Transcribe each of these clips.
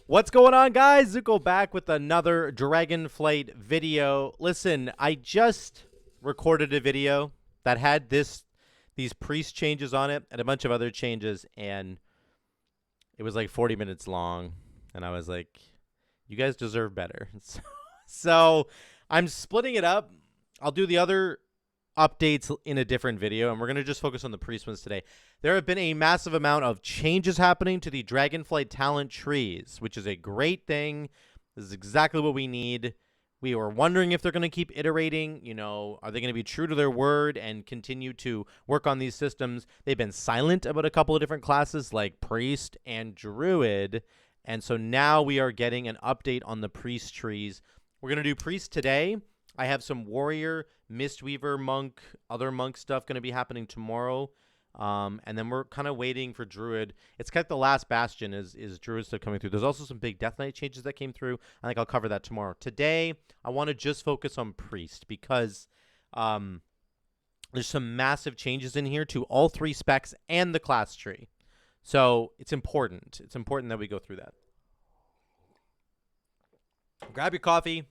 What's going on, guys? Zuko back with another Dragonflight video. Listen, I just recorded a video that had these priest changes on it and a bunch of other changes, and it was like 40 minutes long, and I was like, you guys deserve better. So I'm splitting it up. I'll do the other updates in a different video, and we're going to just focus on the priest ones today. There have been a massive amount of changes happening to the Dragonflight talent trees, which is a great thing. This is exactly what we need. We were wondering if they're going to keep iterating. You know, are they going to be true to their word and continue to work on these systems? They've been silent about a couple of different classes like priest and druid, and so now we are getting an update on the priest trees. We're going to do priest today. I have some warrior, mistweaver, monk, other monk stuff going to be happening tomorrow. And then we're kind of waiting for druid. It's kind of the last bastion is druid stuff coming through. There's also some big death knight changes that came through. I think I'll cover that tomorrow. Today, I want to just focus on priest because there's some massive changes in here to all three specs and the class tree. So it's important. It's important that we go through that. Grab your coffee.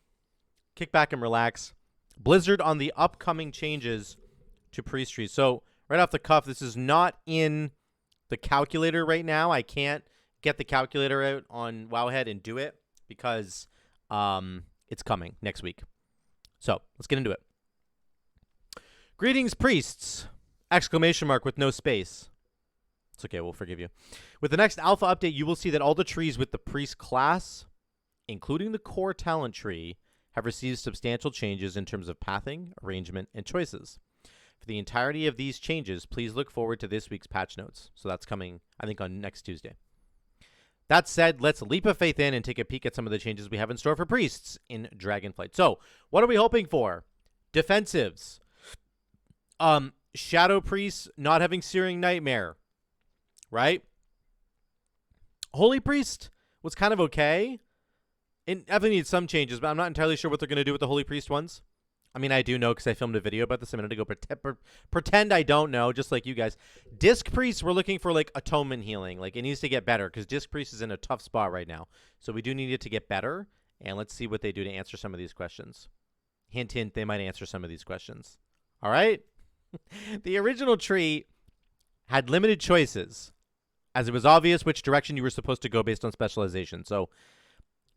Kick back and relax. Blizzard on the upcoming changes to priest trees. So right off the cuff, this is not in the calculator right now. I can't get the calculator out on Wowhead and do it because it's coming next week. So let's get into it. Greetings, priests! Exclamation mark with no space. It's okay, we'll forgive you. With the next alpha update, you will see that all the trees with the priest class, including the core talent tree, have received substantial changes in terms of pathing, arrangement, and choices. For the entirety of these changes, please look forward to this week's patch notes. So that's coming, I think, on next Tuesday. That said, let's leap of faith in and take a peek at some of the changes we have in store for priests in Dragonflight. So, what are we hoping for? Defensives. Shadow Priests not having Searing Nightmare. Right? Holy Priest was kind of okay. It definitely needs some changes, but I'm not entirely sure what they're going to do with the Holy Priest ones. I mean, I do know because I filmed a video about this a minute ago. Pretend I don't know, just like you guys. Disc Priest, we're looking for, like, atonement healing. Like, it needs to get better because Disc Priest is in a tough spot right now. So we do need it to get better, and let's see what they do to answer some of these questions. Hint, hint, they might answer some of these questions. All right? The original tree had limited choices, as it was obvious which direction you were supposed to go based on specialization. So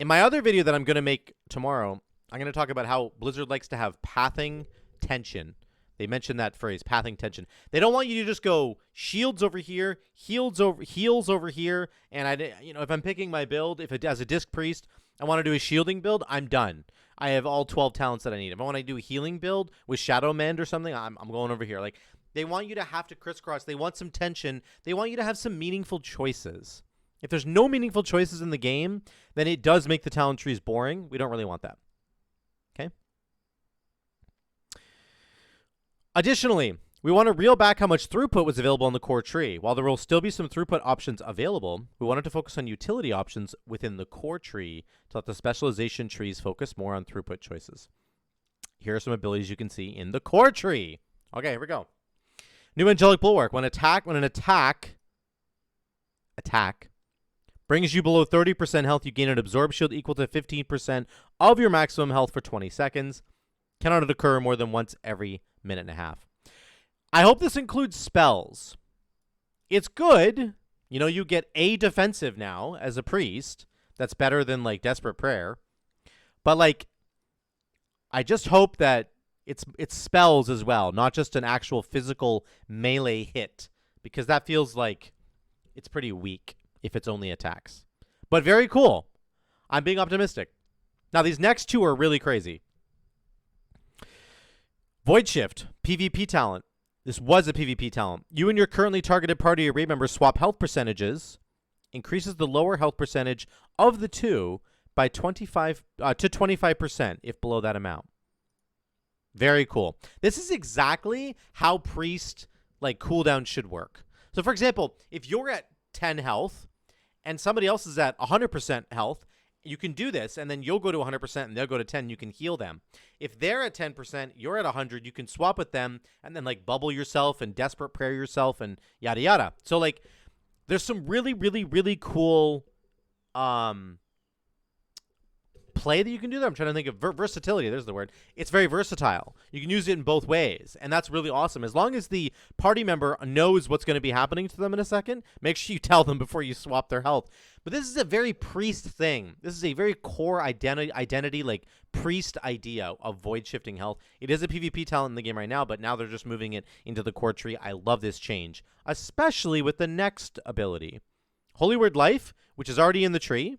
in my other video that I'm going to make tomorrow, I'm going to talk about how Blizzard likes to have pathing tension. They mentioned that phrase, pathing tension. They don't want you to just go shields over here, heals over here, and if I'm picking my build, if it as a disc priest, I want to do a shielding build, I'm done. I have all 12 talents that I need. If I want to do a healing build with Shadow Mend or something, I'm going over here. Like, they want you to have to crisscross. They want some tension. They want you to have some meaningful choices. If there's no meaningful choices in the game, then it does make the talent trees boring. We don't really want that. Okay? Additionally, we want to reel back how much throughput was available on the core tree. While there will still be some throughput options available, we wanted to focus on utility options within the core tree to let the specialization trees focus more on throughput choices. Here are some abilities you can see in the core tree. Okay, here we go. New Angelic Bulwark. When an attack brings you below 30% health, you gain an absorb shield equal to 15% of your maximum health for 20 seconds. Cannot occur more than once every minute and a half. I hope this includes spells. It's good. You know, you get a defensive now as a priest. That's better than, like, Desperate Prayer. But, like, I just hope that it's spells as well, not just an actual physical melee hit, because that feels like it's pretty weak if it's only attacks. But very cool. I'm being optimistic. Now, these next two are really crazy. Void Shift, PvP talent. This was a PvP talent. You and your currently targeted party or raid members swap health percentages. Increases the lower health percentage of the two by 25 to 25% if below that amount. Very cool. This is exactly how priest, like, cooldown should work. So, for example, if you're at 10 health and somebody else is at 100% health, you can do this, and then you'll go to 100% and they'll go to 10. You can heal them. If they're at 10%, you're at 100. You can swap with them and then, like, bubble yourself and desperate prayer yourself and yada yada. So, like, there's some really, really, really cool play that you can do there? I'm trying to think of versatility. There's the word. It's very versatile. You can use it in both ways, and that's really awesome. As long as the party member knows what's going to be happening to them in a second, make sure you tell them before you swap their health. But this is a very priest thing. This is a very core identity like priest idea of void shifting health. It is a PvP talent in the game right now, but now they're just moving it into the core tree. I love this change, especially with the next ability. Holy Word Life, which is already in the tree.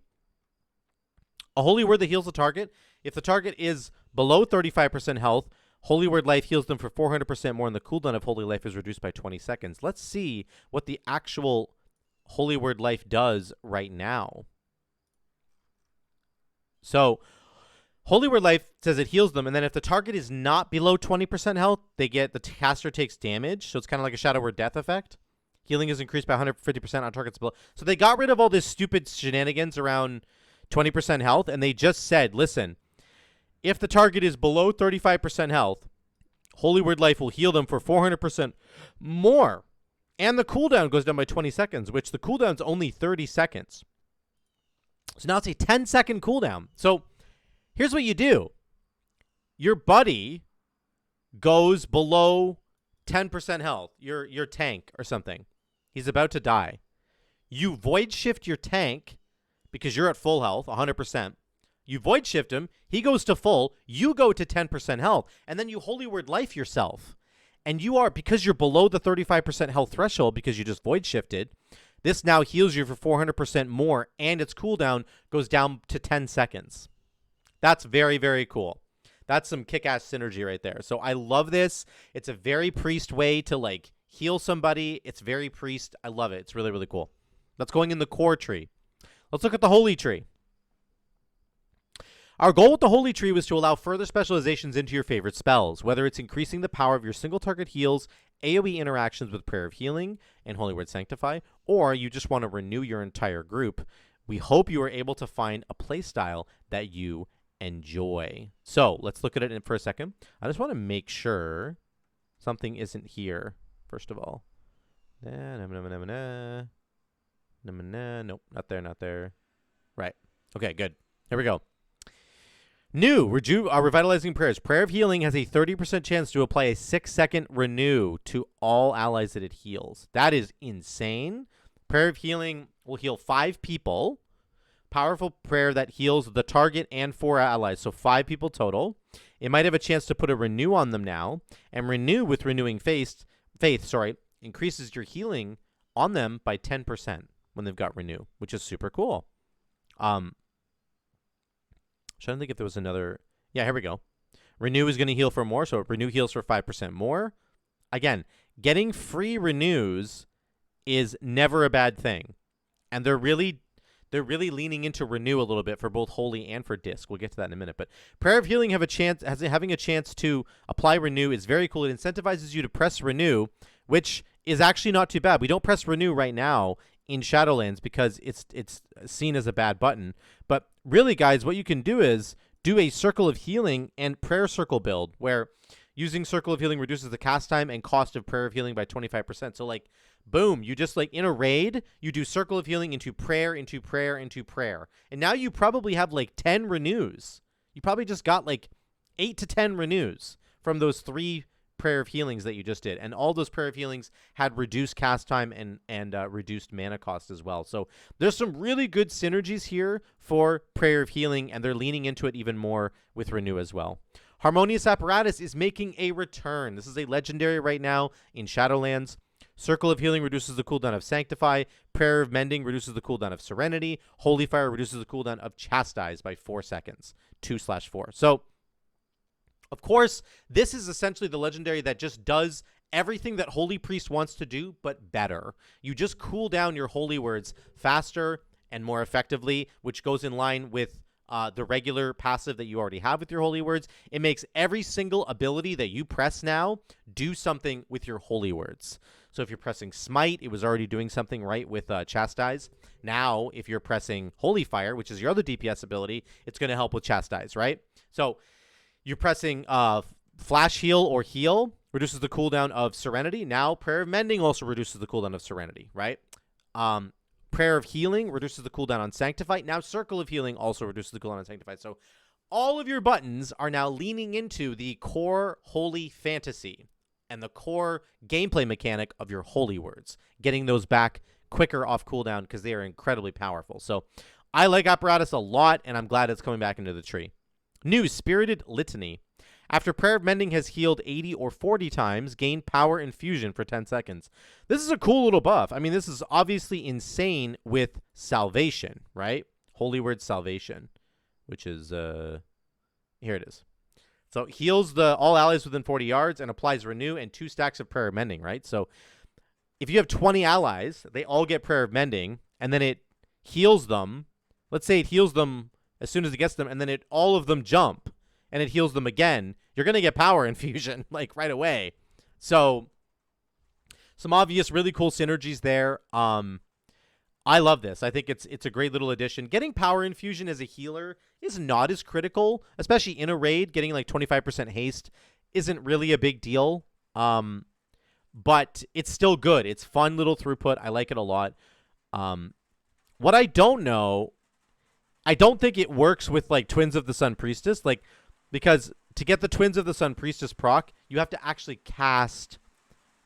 A Holy Word that heals the target. If the target is below 35% health, Holy Word Life heals them for 400% more, and the cooldown of Holy Life is reduced by 20 seconds. Let's see what the actual Holy Word Life does right now. So, Holy Word Life says it heals them, and then if the target is not below 20% health, the caster takes damage. So it's kind of like a Shadow Word Death effect. Healing is increased by 150% on targets below. So they got rid of all this stupid shenanigans around 20% health, and they just said, listen, if the target is below 35% health, Holy Word Life will heal them for 400% more. And the cooldown goes down by 20 seconds, which the cooldown's only 30 seconds. So now it's a 10-second cooldown. So here's what you do. Your buddy goes below 10% health, your tank or something. He's about to die. You void shift your tank because you're at full health, 100%. You void shift him. He goes to full. You go to 10% health. And then you Holy Word Life yourself. And you are, because you're below the 35% health threshold because you just void shifted, this now heals you for 400% more, and its cooldown goes down to 10 seconds. That's very, very cool. That's some kick-ass synergy right there. So I love this. It's a very priest way to, like, heal somebody. It's very priest. I love it. It's really, really cool. That's going in the core tree. Let's look at the holy tree. Our goal with the holy tree was to allow further specializations into your favorite spells, whether it's increasing the power of your single target heals, AoE interactions with Prayer of Healing and Holy Word Sanctify, or you just want to renew your entire group. We hope you are able to find a playstyle that you enjoy. So let's look at it for a second. I just want to make sure something isn't here, first of all. Nope, not there, not there. Right. Okay, good. Here we go. New, revitalizing prayers. Prayer of Healing has a 30% chance to apply a 6-second renew to all allies that it heals. That is insane. Prayer of Healing will heal 5 people. Powerful prayer that heals the target and 4 allies, so 5 people total. It might have a chance to put a renew on them now, and renew with renewing faith, increases your healing on them by 10% when they've got renew, which is super cool. Trying to think if there was another. Yeah, here we go. Renew is going to heal for more, so renew heals for 5% more. Again, getting free renews is never a bad thing, and they're really leaning into renew a little bit for both holy and for disc. We'll get to that in a minute. But Prayer of Healing having a chance to apply renew is very cool. It incentivizes you to press renew, which is actually not too bad. We don't press renew right now in Shadowlands because it's seen as a bad button. But really, guys, what you can do is do a Circle of Healing and Prayer Circle build where using Circle of Healing reduces the cast time and cost of Prayer of Healing by 25%. So, like, boom, you just, like, in a raid, you do Circle of Healing into prayer, into prayer, into prayer. And now you probably have, like, 10 renews. You probably just got, like, 8 to 10 renews from those 3 Prayer of Healings that you just did. And all those Prayer of Healings had reduced cast time and reduced mana cost as well. So there's some really good synergies here for Prayer of Healing, and they're leaning into it even more with renew as well. Harmonious Apparatus is making a return. This is a legendary right now in Shadowlands. Circle of Healing reduces the cooldown of Sanctify. Prayer of Mending reduces the cooldown of Serenity. Holy Fire reduces the cooldown of Chastise by 4 seconds. 2/4. So, of course, this is essentially the legendary that just does everything that Holy Priest wants to do, but better. You just cool down your holy words faster and more effectively, which goes in line with the regular passive that you already have with your holy words. It makes every single ability that you press now do something with your holy words. So if you're pressing Smite, it was already doing something right with Chastise. Now, if you're pressing Holy Fire, which is your other DPS ability, it's going to help with Chastise, right? So you're pressing Flash Heal or Heal, reduces the cooldown of Serenity. Now, Prayer of Mending also reduces the cooldown of Serenity, right? Prayer of Healing reduces the cooldown on Sanctify. Now Circle of Healing also reduces the cooldown on Sanctify. So all of your buttons are now leaning into the core holy fantasy and the core gameplay mechanic of your holy words, getting those back quicker off cooldown because they are incredibly powerful. So I like Apparatus a lot, and I'm glad it's coming back into the tree. New Spirited Litany. After Prayer of Mending has healed 80 or 40 times, gain Power Infusion for 10 seconds. This is a cool little buff. I mean, this is obviously insane with Salvation, right? Holy Word Salvation, which is, here it is. So heals all allies within 40 yards and applies Renew and 2 stacks of Prayer of Mending, right? So if you have 20 allies, they all get Prayer of Mending, and then it heals them. Let's say it heals them as soon as it gets them, and then all of them jump, and it heals them again. You're going to get Power Infusion, like, right away. So some obvious really cool synergies there. I love this. I think it's a great little addition. Getting Power Infusion as a healer is not as critical, especially in a raid. Getting like 25% haste isn't really a big deal, but it's still good. It's fun little throughput. I like it a lot. What I don't know, I don't think it works with like Twins of the Sun Priestess, like, because to get the Twins of the Sun Priestess proc, you have to actually cast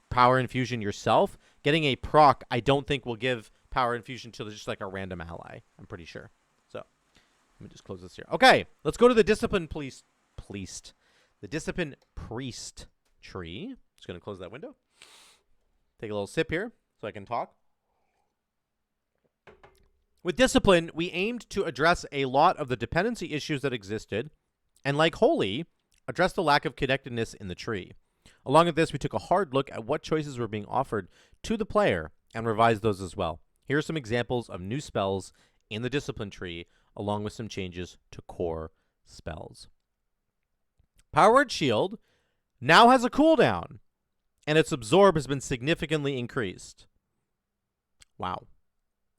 Power Infusion yourself. Getting a proc, I don't think will give Power Infusion to just like a random ally. I'm pretty sure. So let me just close this here. Okay, let's go to the Discipline the Discipline Priest tree. Just gonna close that window. Take a little sip here so I can talk. With Discipline, we aimed to address a lot of the dependency issues that existed, and like Holy, address the lack of connectedness in the tree. Along with this, we took a hard look at what choices were being offered to the player and revised those as well. Here are some examples of new spells in the Discipline tree, along with some changes to core spells. Power Word Shield now has a cooldown, and its Absorb has been significantly increased. Wow.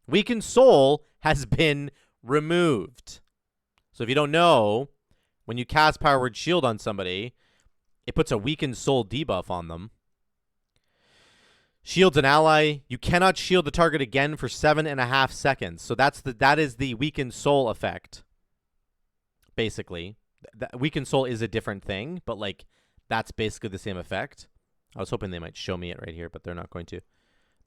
Weakened Soul has been removed. So if you don't know, when you cast Power Word Shield on somebody, it puts a Weakened Soul debuff on them. Shields an ally. You cannot shield the target again for 7.5 seconds. So that is the Weakened Soul effect. Basically, Weakened Soul is a different thing, but like that's basically the same effect. I was hoping they might show me it right here, but they're not going to.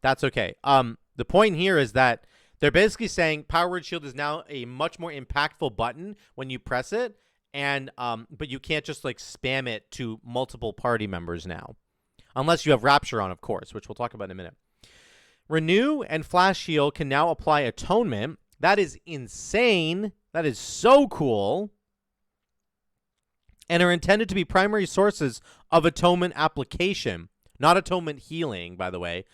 That's okay. The point here is that they're basically saying Power Word Shield is now a much more impactful button when you press it, and but you can't just like spam it to multiple party members now. Unless you have Rapture on, of course, which we'll talk about in a minute. Renew and Flash Heal can now apply Atonement. That is insane. That is so cool. And are intended to be primary sources of Atonement application. Not Atonement healing, by the way.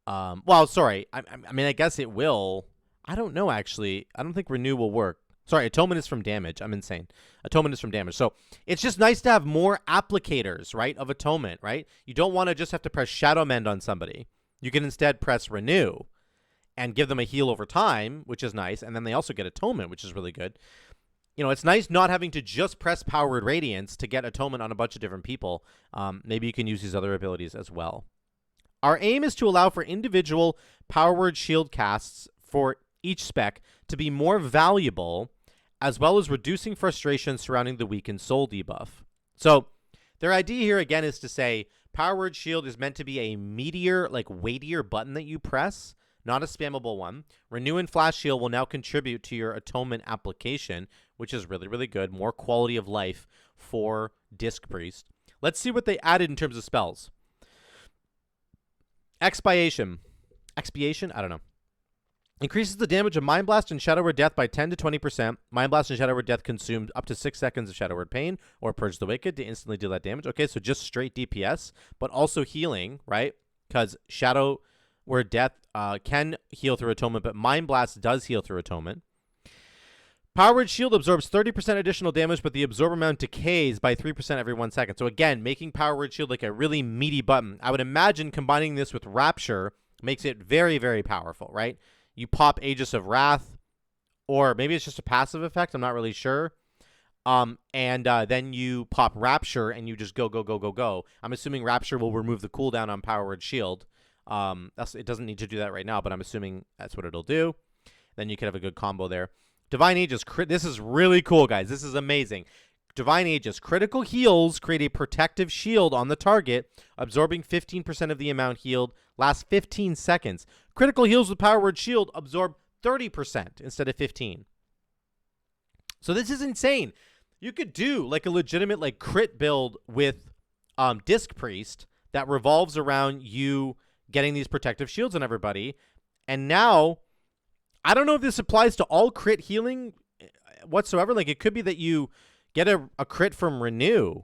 Well, sorry. I mean, I guess it will. I don't know, actually. I don't think Renew will work. Sorry, Atonement is from damage. I'm insane. Atonement is from damage. So it's just nice to have more applicators, right, of Atonement, right? You don't want to just have to press Shadow Mend on somebody. You can instead press Renew and give them a heal over time, which is nice. And then they also get Atonement, which is really good. You know, it's nice not having to just press Power Word Radiance to get Atonement on a bunch of different people. Maybe you can use these other abilities as well. Our aim is to allow for individual Power Word Shield casts for each spec to be more valuable, as well as reducing frustration surrounding the Weakened Soul debuff. So their idea here, again, is to say Power Word Shield is meant to be a meatier, like weightier button that you press, not a spammable one. Renew and Flash Heal will now contribute to your Atonement application, which is really, really good. More quality of life for Disc Priest. Let's see what they added in terms of spells. Expiation. Expiation? I don't know. Increases the damage of Mind Blast and Shadow Word Death by 10 to 20%. Mind Blast and Shadow Word Death consumed up to 6 seconds of Shadow Word Pain or Purge the Wicked to instantly deal that damage. Okay, so just straight DPS, but also healing, right? Because Shadow Word Death can heal through Atonement, but Mind Blast does heal through Atonement. Power Word Shield absorbs 30% additional damage, but the absorb amount decays by 3% every 1 second. So again, making Power Word Shield like a really meaty button. I would imagine combining this with Rapture makes it very, very powerful, right? You pop Aegis of Wrath, or maybe it's just a passive effect. I'm not really sure. Then you pop Rapture, and you just go, go, go, go, go. I'm assuming Rapture will remove the cooldown on Power Word Shield. It doesn't need to do that right now, but I'm assuming that's what it'll do. Then you can have a good combo there. Divine Aegis, this is really cool, guys. This is amazing. Divine Aegis, critical heals create a protective shield on the target, absorbing 15% of the amount healed, lasts 15 seconds. Critical heals with Power Word Shield absorb 30% instead of 15. So this is insane. You could do like a legitimate like crit build with Disc Priest that revolves around you getting these protective shields on everybody. And now, I don't know if this applies to all crit healing whatsoever. Like, it could be that you get a crit from Renew.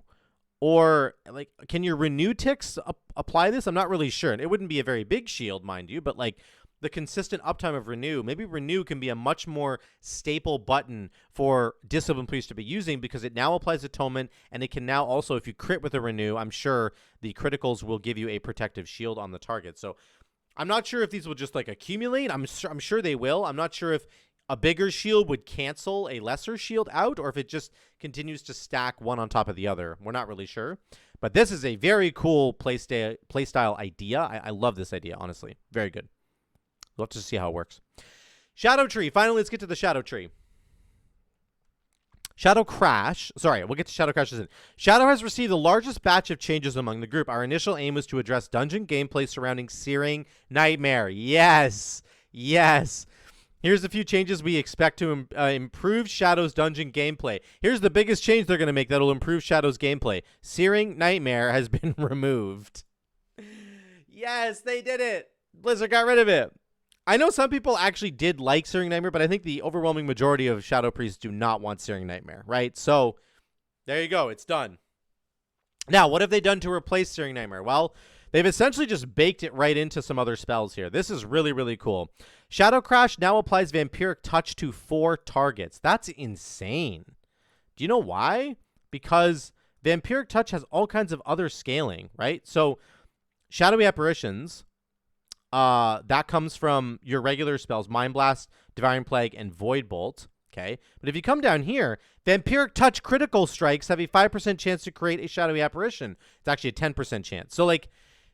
Or, like, can your Renew ticks apply this? I'm not really sure. And it wouldn't be a very big shield, mind you. But, like, the consistent uptime of Renew, maybe Renew can be a much more staple button for Discipline Priest to be using, because it now applies Atonement, and it can now also, if you crit with a Renew, I'm sure the criticals will give you a protective shield on the target. So I'm not sure if these will just like accumulate. I'm sure they will. I'm not sure if a bigger shield would cancel a lesser shield out, or if it just continues to stack one on top of the other. We're not really sure. But this is a very cool playstyle idea. I love this idea, honestly. Very good. We'll have to see how it works. Shadow Tree. Finally, let's get to the Shadow Tree. Shadow Crash. Sorry, we'll get to Shadow Crash in. Shadow has received the largest batch of changes among the group. Our initial aim was to address dungeon gameplay surrounding Searing Nightmare. Yes. Yes. Here's a few changes we expect to improve Shadow's dungeon gameplay. Here's the biggest change they're going to make that will improve Shadow's gameplay. Searing Nightmare has been removed. Yes, they did it. Blizzard got rid of it. I know some people actually did like Searing Nightmare, but I think the overwhelming majority of Shadow Priests do not want Searing Nightmare, right? So, there you go. It's done. Now, what have they done to replace Searing Nightmare? Well, they've essentially just baked it right into some other spells here. This is really, really cool. Shadow Crash now applies Vampiric Touch to 4 targets. That's insane. Do you know why? Because Vampiric Touch has all kinds of other scaling, right? So, Shadowy Apparitions... that comes from your regular spells, Mind Blast, Devouring Plague, and Void Bolt. Okay, but if you come down here, Vampiric Touch critical strikes have a 5% chance to create a Shadowy Apparition. It's actually a 10% chance. So, like,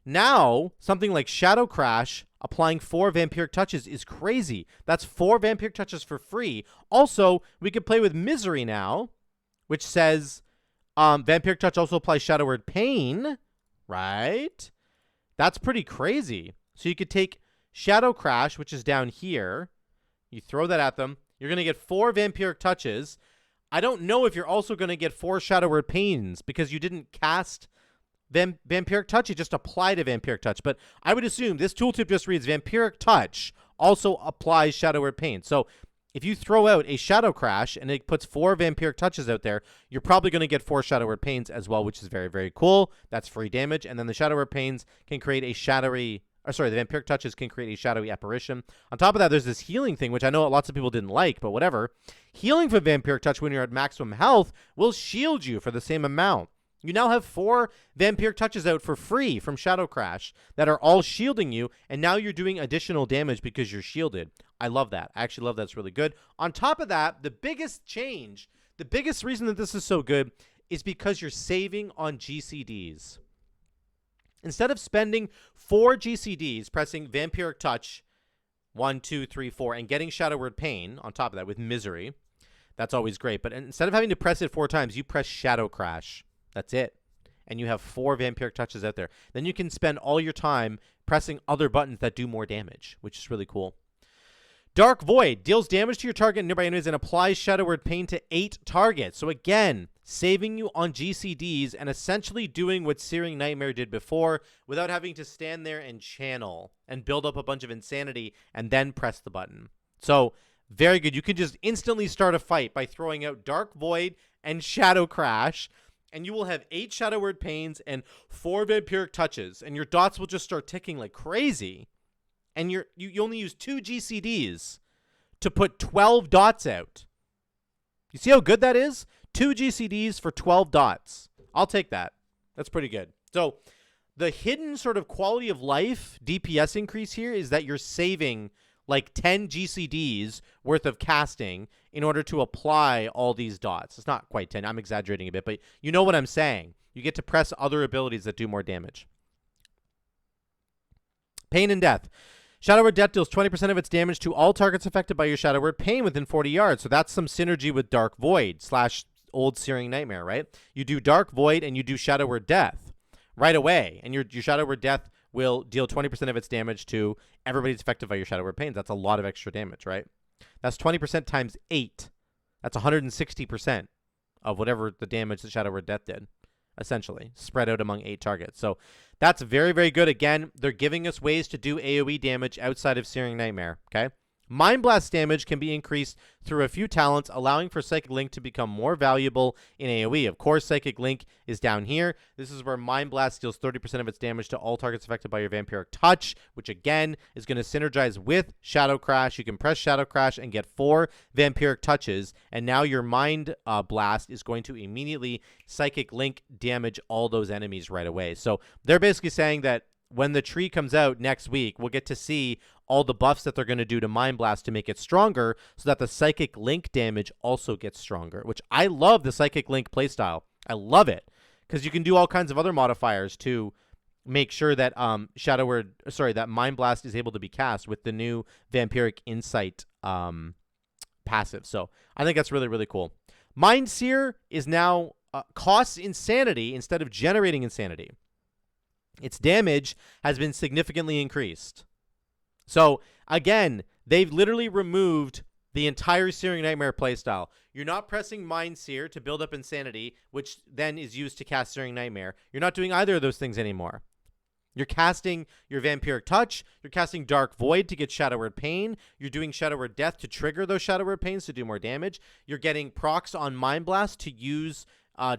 now, something like Shadow Crash applying 4 Vampiric Touches is crazy. That's 4 Vampiric Touches for free. Also, we could play with Misery now, which says Vampiric Touch also applies Shadow Word Pain, right? That's pretty crazy. So you could take Shadow Crash, which is down here. You throw that at them. You're going to get 4 Vampiric Touches. I don't know if you're also going to get 4 Shadow Word Pains, because you didn't cast Vampiric Touch. You just applied a Vampiric Touch. But I would assume this tooltip just reads Vampiric Touch also applies Shadow Word Pain. So if you throw out a Shadow Crash and it puts 4 Vampiric Touches out there, you're probably going to get 4 Shadow Word Pains as well, which is very, very cool. That's free damage. And then the Shadow Word Pains can create a shadowy... the Vampiric Touches can create a Shadowy Apparition. On top of that, there's this healing thing, which I know lots of people didn't like, but whatever. Healing for Vampiric Touch when you're at maximum health will shield you for the same amount. You now have 4 Vampiric Touches out for free from Shadow Crash that are all shielding you, and now you're doing additional damage because you're shielded. I love that. I actually love that. It's really good. On top of that, the biggest change, the biggest reason that this is so good is because you're saving on GCDs. Instead of spending 4 GCDs pressing Vampiric Touch 1, 2, 3, 4 and getting Shadow Word Pain on top of that with Misery, that's always great. But instead of having to press it 4 times, you press Shadow Crash. That's it. And you have 4 Vampiric Touches out there. Then you can spend all your time pressing other buttons that do more damage, which is really cool. Dark Void deals damage to your target and nearby enemies and applies Shadow Word Pain to 8 targets. So again, saving you on GCDs and essentially doing what Searing Nightmare did before without having to stand there and channel and build up a bunch of insanity and then press the button. So very good. You can just instantly start a fight by throwing out Dark Void and Shadow Crash, and you will have 8 Shadow Word Pains and 4 Vampiric Touches, and your dots will just start ticking like crazy. And you only use 2 GCDs to put 12 dots out. You see how good that is? 2 GCDs for 12 dots. I'll take that. That's pretty good. So the hidden sort of quality of life DPS increase here is that you're saving like 10 GCDs worth of casting in order to apply all these dots. It's not quite 10. I'm exaggerating a bit, but you know what I'm saying. You get to press other abilities that do more damage. Pain and Death. Shadow Word Death deals 20% of its damage to all targets affected by your Shadow Word Pain within 40 yards. So that's some synergy with Dark Void / Old Searing Nightmare, right? You do Dark Void and you do Shadow Word Death right away, and your Shadow Word Death will deal 20% of its damage to everybody that's affected by your Shadow Word Pains. That's a lot of extra damage, right? That's 20% times 8. That's 160% of whatever the damage that Shadow Word Death did, essentially, spread out among 8 targets. So that's very, very good. Again, they're giving us ways to do AoE damage outside of Searing Nightmare, okay? Mind Blast damage can be increased through a few talents, allowing for Psychic Link to become more valuable in AoE. Of course, Psychic Link is down here. This is where Mind Blast deals 30% of its damage to all targets affected by your Vampiric Touch, which again is going to synergize with Shadow Crash. You can press Shadow Crash and get 4 Vampiric Touches, and now your Mind Blast is going to immediately Psychic Link damage all those enemies right away. So they're basically saying that when the tree comes out next week, we'll get to see all the buffs that they're going to do to Mind Blast to make it stronger so that the Psychic Link damage also gets stronger, which I love the Psychic Link playstyle. I love it because you can do all kinds of other modifiers to make sure that that Mind Blast is able to be cast with the new Vampiric Insight passive. So I think that's really, really cool. Mind Sear is now costs insanity instead of generating insanity. Its damage has been significantly increased. So, again, they've literally removed the entire Searing Nightmare playstyle. You're not pressing Mind Sear to build up Insanity, which then is used to cast Searing Nightmare. You're not doing either of those things anymore. You're casting your Vampiric Touch. You're casting Dark Void to get Shadow Word Pain. You're doing Shadow Word Death to trigger those Shadow Word Pains to do more damage. You're getting procs on Mind Blast to use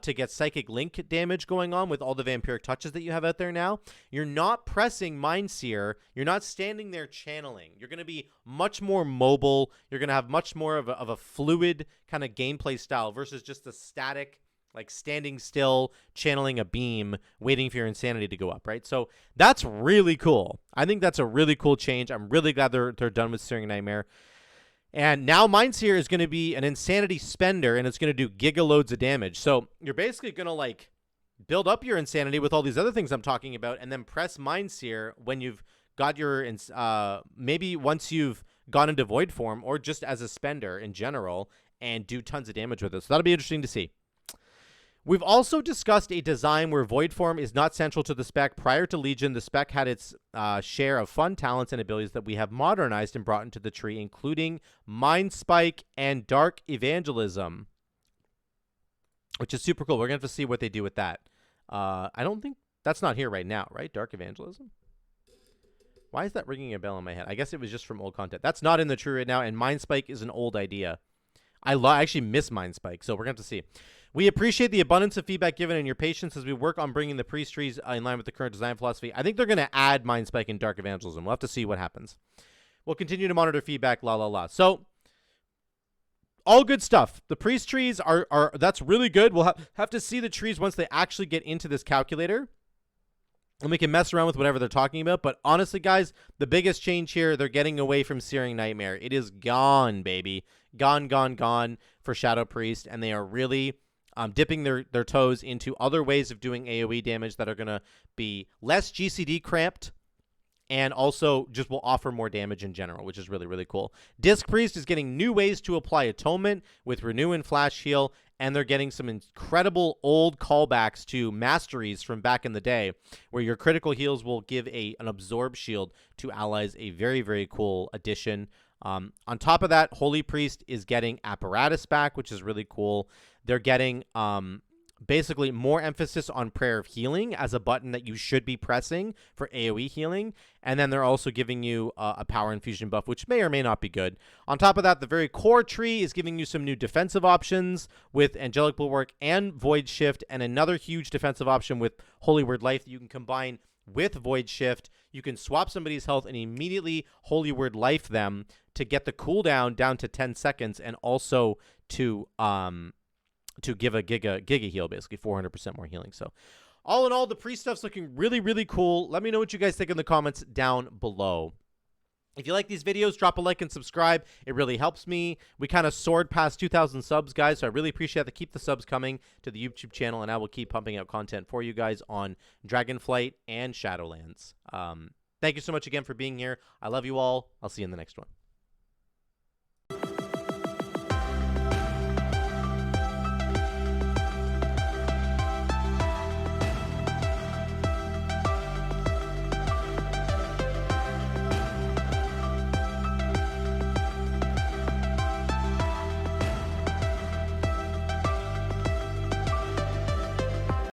to get Psychic Link damage going on with all the Vampiric Touches that you have out there now. You're not pressing Mind Sear. You're not standing there channeling. You're going to be much more mobile. You're going to have much more of a fluid kind of gameplay style versus just the static, like standing still, channeling a beam, waiting for your insanity to go up, right? So that's really cool. I think that's a really cool change. I'm really glad they're done with Searing Nightmare. And now Mind Sear is going to be an insanity spender, and it's going to do gigaloads of damage. So you're basically going to, like, build up your insanity with all these other things I'm talking about, and then press Mind Sear when you've got your, maybe once you've gone into Void form, or just as a spender in general, and do tons of damage with it. So that'll be interesting to see. We've also discussed a design where Void Form is not central to the spec. Prior to Legion, the spec had its share of fun talents and abilities that we have modernized and brought into the tree, including Mind Spike and Dark Evangelism, which is super cool. We're going to have to see what they do with that. I don't think that's not here right now, right? Dark Evangelism? Why is that ringing a bell in my head? I guess it was just from old content. That's not in the tree right now, and Mind Spike is an old idea. I actually miss Mind Spike, so we're going to have to see. We appreciate the abundance of feedback given and your patience as we work on bringing the priest trees in line with the current design philosophy. I think they're going to add Mind Spike and Dark Evangelism. We'll have to see what happens. We'll continue to monitor feedback, So, all good stuff. The priest trees are that's really good. We'll have to see the trees once they actually get into this calculator. And we can mess around with whatever they're talking about. But honestly, guys, the biggest change here, they're getting away from Searing Nightmare. It is gone, baby. Gone, gone, gone for Shadow Priest. And they are really dipping their toes into other ways of doing AoE damage that are going to be less GCD cramped and also just will offer more damage in general, which is really, really cool. Disc Priest is getting new ways to apply Atonement with Renew and Flash Heal, and they're getting some incredible old callbacks to Masteries from back in the day, where your critical heals will give an Absorb Shield to allies, a very, very cool addition. On top of that, Holy Priest is getting Apparatus back, which is really cool. They're getting basically more emphasis on Prayer of Healing as a button that you should be pressing for AoE healing. And then they're also giving you a Power Infusion buff, which may or may not be good. On top of that, the very core tree is giving you some new defensive options with Angelic Bulwark and Void Shift, and another huge defensive option with Holy Word Life that you can combine with Void Shift. You can swap somebody's health and immediately Holy Word Life them to get the cooldown down to 10 seconds, and also to give a giga heal, basically 400% more healing. So all in all, the priest stuff's looking really, really cool. Let me know what you guys think in the comments down below. If you like these videos, drop a like and subscribe. It really helps me. We kind of soared past 2,000 subs, guys, so I really appreciate that. Keep the subs coming to the YouTube channel, and I will keep pumping out content for you guys on Dragonflight and Shadowlands. Thank you so much again for being here. I love you all. I'll see you in the next one.